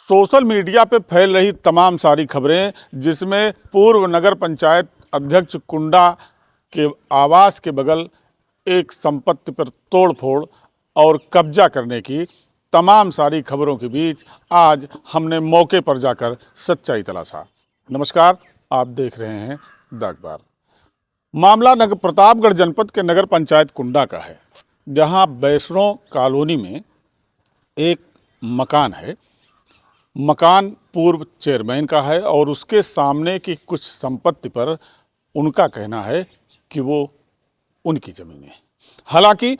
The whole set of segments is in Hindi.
सोशल मीडिया पे फैल रही तमाम सारी खबरें, जिसमें पूर्व नगर पंचायत अध्यक्ष कुंडा के आवास के बगल एक संपत्ति पर तोड़फोड़ और कब्जा करने की तमाम सारी खबरों के बीच आज हमने मौके पर जाकर सच्चाई तलाशा। नमस्कार, आप देख रहे हैं द अखबार। मामला नगर प्रतापगढ़ जनपद के नगर पंचायत कुंडा का है, जहां वैष्णो कॉलोनी में एक मकान है। मकान पूर्व चेयरमैन का है और उसके सामने की कुछ संपत्ति पर उनका कहना है कि वो उनकी ज़मीन है। हालांकि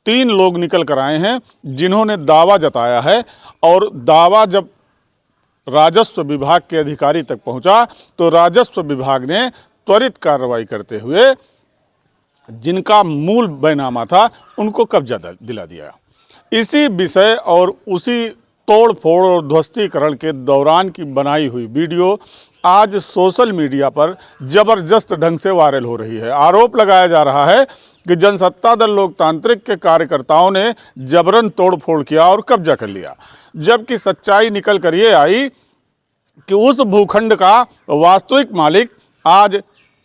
3 लोग निकल कर आए हैं जिन्होंने दावा जताया है, और दावा जब राजस्व विभाग के अधिकारी तक पहुंचा तो राजस्व विभाग ने त्वरित कार्रवाई करते हुए जिनका मूल बैनामा था उनको कब्जा दिला दिया। इसी विषय और उसी तोड़ फोड़ और ध्वस्तीकरण के दौरान की बनाई हुई वीडियो आज सोशल मीडिया पर जबरदस्त ढंग से वायरल हो रही है। आरोप लगाया जा रहा है कि जनसत्ता दल लोकतांत्रिक के कार्यकर्ताओं ने जबरन तोड़फोड़ किया और कब्जा कर लिया, जबकि सच्चाई निकल कर ये आई कि उस भूखंड का वास्तविक मालिक आज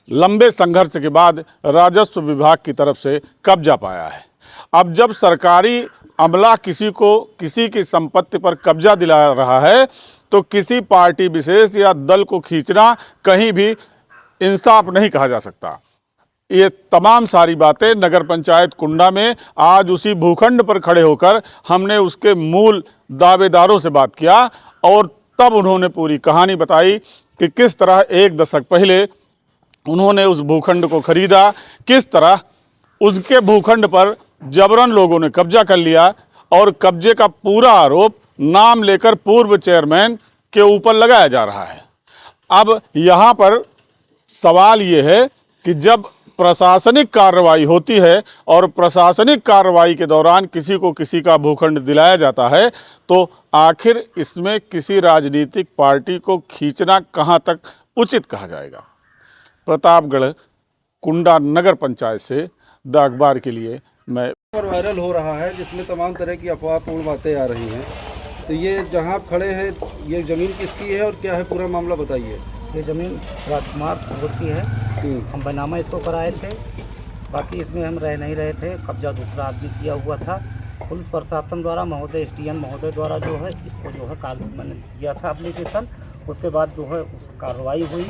लंबे संघर्ष के बाद राजस्व विभाग की तरफ से कब्जा पाया है। अब जब सरकारी अमला किसी की संपत्ति पर कब्जा दिला रहा है तो किसी पार्टी विशेष या दल को खींचना कहीं भी इंसाफ नहीं कहा जा सकता। ये तमाम सारी बातें नगर पंचायत कुंडा में आज उसी भूखंड पर खड़े होकर हमने उसके मूल दावेदारों से बात किया, और तब उन्होंने पूरी कहानी बताई कि किस तरह 1 दशक पहले उन्होंने उस भूखंड को खरीदा, किस तरह उसके भूखंड पर जबरन लोगों ने कब्जा कर लिया, और कब्जे का पूरा आरोप नाम लेकर पूर्व चेयरमैन के ऊपर लगाया जा रहा है। अब यहाँ पर सवाल ये है कि जब प्रशासनिक कार्रवाई होती है और प्रशासनिक कार्रवाई के दौरान किसी को किसी का भूखंड दिलाया जाता है, तो आखिर इसमें किसी राजनीतिक पार्टी को खींचना कहाँ तक उचित कहा जाएगा। प्रतापगढ़ कुंडा नगर पंचायत से द अखबार के लिए मैं पर वायरल हो रहा है, जिसमें तमाम तरह की अफवाहपूर्ण बातें आ रही हैं। तो ये जहां आप खड़े हैं, ये ज़मीन किसकी है और क्या है पूरा मामला बताइए। ये ज़मीन राजकुमार सूरज की है। हम बैनामा इसको कराए थे, बाकी इसमें हम रह नहीं रहे थे, कब्जा दूसरा आदमी किया हुआ था। पुलिस प्रशासन द्वारा महोदय SDM महोदय द्वारा जो है इसको जो है मैंने दिया था एप्लीकेशन। उसके बाद जो है उस कार्रवाई हुई,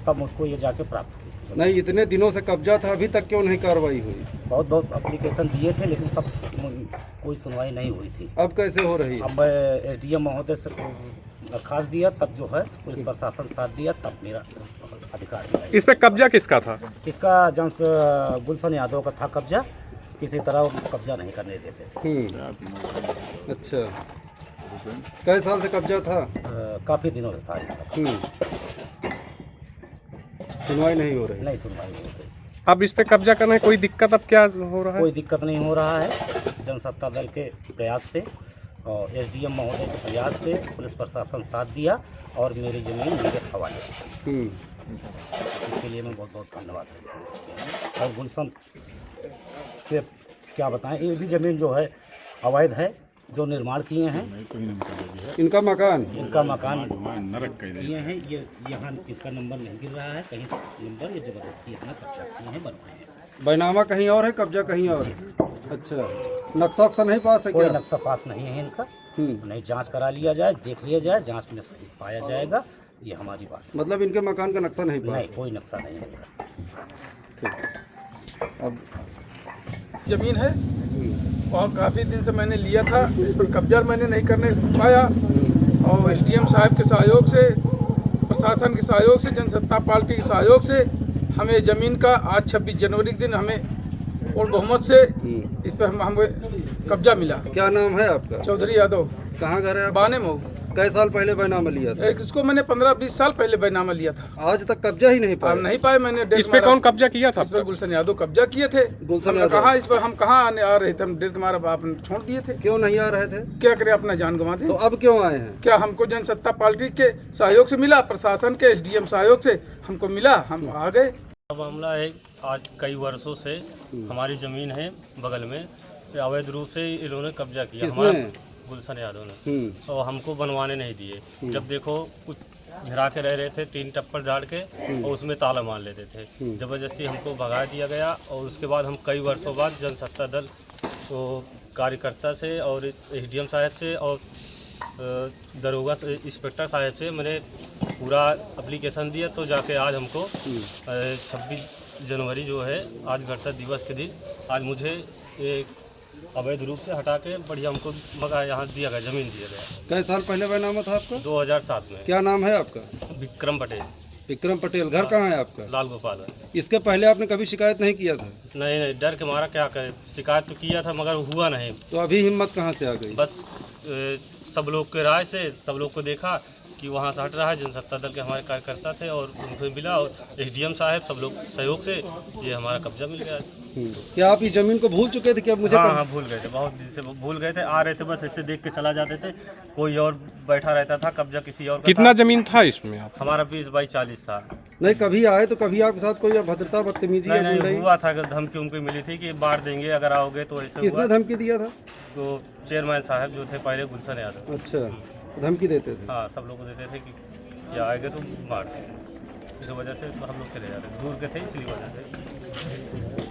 तब मुझको ये जाके प्राप्त हुई। नहीं, इतने दिनों से कब्जा था, अभी तक क्यों नहीं कार्रवाई हुई? बहुत एप्लीकेशन दिए थे, लेकिन तब कोई सुनवाई नहीं हुई थी। अब कैसे हो रही? अब SDM महोदय से दरखास्त दिया, तब जो है पुलिस प्रशासन साथ दिया, तब मेरा अधिकार मिला। इस पे कब्जा किसका था? इसका गुलशन यादव का था कब्जा। किसी तरह उनको कब्जा नहीं करने देते थे। अच्छा, कई साल से कब्जा था? काफ़ी दिनों से था। सुनवाई नहीं हो रही? नहीं सुनवाई हो रही। अब इस पे कब्जा करने में कोई दिक्कत अब क्या हो रहा है? कोई दिक्कत नहीं हो रहा है। जनसत्ता दल के प्रयास से और SDM महोदय के प्रयास से पुलिस प्रशासन साथ दिया और मेरी ज़मीन मेरे हवाले। इसके लिए मैं बहुत बहुत धन्यवाद देता हूँ। और गुलशन से क्या बताएं, ये भी ज़मीन जो है अवैध है, जो निर्माण किए हैं। इनका मकान किए हैं, ये यहाँ इनका नंबर नहीं गिर रहा है, कहीं नंबर ये ज़बरदस्ती अपना कब्जा किए हैं, बनवाए हैं। बैनामा कहीं और है, कब्जा कहीं और है। अच्छा, नक्शा वक्शा नहीं पास है? कोई क्या नक्शा पास नहीं है इनका। नहीं, जांच करा लिया जाए, देख लिया जाए, जांच में सही पाया जाएगा। ये हमारी बात। मतलब इनके मकान का नक्शा नहीं पास? नहीं, कोई नक्शा नहीं है इनका। अब जमीन है और काफ़ी दिन से मैंने लिया था, इस पर कब्जा मैंने नहीं करने पाया, और SDM साहब के सहयोग से, प्रशासन के सहयोग से, जनसत्ता पार्टी के सहयोग से हमें ज़मीन का आज 26 जनवरी के दिन हमें और बहुमत से इस पर हमें कब्जा मिला। क्या नाम है आपका? चौधरी यादव। कहाँ घर है? बाने मऊ। कई साल पहले बैनामा लिया था? इसको मैंने 15-20 साल पहले बैनामा लिया था। आज तक कब्जा ही नहीं पाया? नहीं पाए मैंने। इस पे कौन कब्जा किया था? इस पर गुलशन यादव कब्जा किए थे। गुलशन यादव कहाँ, इस पर हम कहाँ आने आ रहे थे, हम डेट मारा आपने छोड़ दिए थे। क्यों नहीं आ रहे थे? क्या करें, अपना जान गंवा दें। तो अब क्यों आए हैं? क्या हमको जनसत्ता पार्टी के सहयोग से मिला, प्रशासन के SDM सहयोग से हमको मिला, हम आ गए। मामला है, आज कई वर्षों से हमारी ज़मीन है बगल में, अवैध रूप से इन्होंने कब्जा किया। हमारा गुलशन यादव ने, और हमको बनवाने नहीं दिए। जब देखो कुछ घिरा के रह रहे थे 3 टप्पर झाड़ के, और उसमें ताला मार लेते थे। ज़बरदस्ती हमको भगा दिया गया, और उसके बाद हम कई वर्षों बाद जनसत्ता दल को कार्यकर्ता से और एसडीएम साहब से और दरोगा इंस्पेक्टर साहब से मैंने पूरा एप्लीकेशन दिया, तो जाके आज हमको 26 जनवरी जो है आज गणतंत्र दिवस के दिन आज मुझे एक अवैध रूप से हटा के बढ़िया हमको मगा यहाँ दिया गया, ज़मीन दिया गया। कई साल पहले बैनामा था आपका? 2007 में। क्या नाम है आपका? विक्रम पटेल। विक्रम पटेल। घर कहाँ है आपका? लाल गोपाल है। इसके पहले आपने कभी शिकायत नहीं किया था? नहीं, डर के मारा क्या करें, शिकायत तो किया था मगर हुआ नहीं। तो अभी हिम्मत कहाँ से आ गई? बस सब लोग के राय से सब लोग को देखा कि वहाँ से हट रहा है, जनसत्ता दल के हमारे कार्यकर्ता थे और उनको मिला, और एसडीएम साहब सब लोग सहयोग से ये हमारा कब्जा मिल गया। क्या आप इस जमीन को भूल चुके थे कि अब मुझे हाँ, भूल गए थे, बहुत दिन से भूल गए थे। आ रहे थे बस ऐसे देख के चला जाते थे, कोई और बैठा रहता था, कब्जा किसी और का कितना था। जमीन था इसमें आप? हमारा 20 बाई 40 था। नहीं, कभी आए तो कभी आपके साथ कोई भद्रता बदतमीजी या नहीं गुंडाई? हुआ था, धमकी उमकी मिली थी कि बाढ़ देंगे अगर आओगे, तो ऐसे किसने हुआ। धमकी दिया था? तो चेयरमैन साहब जो थे पहले, गुलशन यादव। अच्छा, धमकी देते थे? हाँ, सब लोग को देते थे कि या आएंगे तो मार, इस वजह से हम लोग चले जाते, दूर के थे इसलिए वजह से।